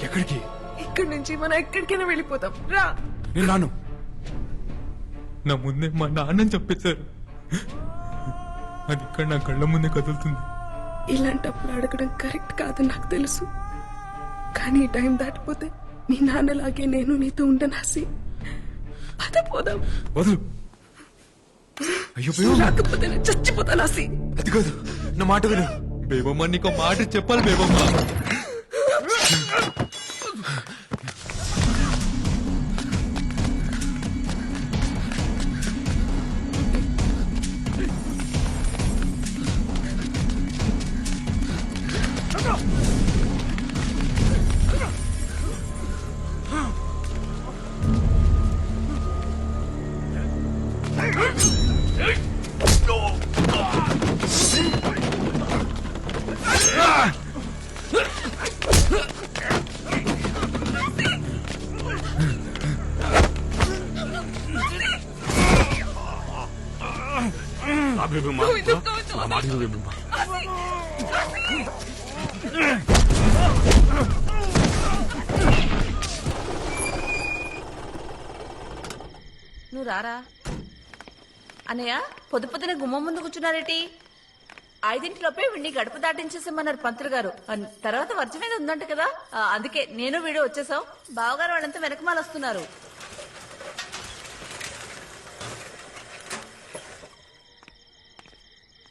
ఎక్కడికి? ఇక్కడి నుంచి మనం ఎక్కడికైనా వెళ్ళిపోతాం. రా. నేను రాను. నా ముందే మా నాన్నని చెప్పేశారు. అది ఇక్కడ నా కళ్ళ ముందే కదులుతుంది. ఇలాంటప్పుడు అడగడం కరెక్ట్ కాదని నాకు తెలుసు, కానీ ఈ టైం దాటిపోతే మీ నాన్నలాగే నేను నీతో ఉండను హసి. పద పోదాం. వదులు. అయ్యో రాకపోతే నేను చచ్చిపోతాను హసి. అది కాదు, నా మాట విను. బేబమ్మ నీకు మాట చెప్పాలి బేబమ్మ. నువ్వు రారా అన్నయ్య. పొద్దు పొద్దున గుమ్మం ముందు కూర్చున్నారేటి? 5 వీడిని గడప దాటించేసేమన్నారు పంతులు గారు. తర్వాత వర్జం మీద ఉందంట కదా, అందుకే నేను వీడు వచ్చేసాం. బావగారు వాళ్ళంతా వెనకమాల వస్తున్నారు.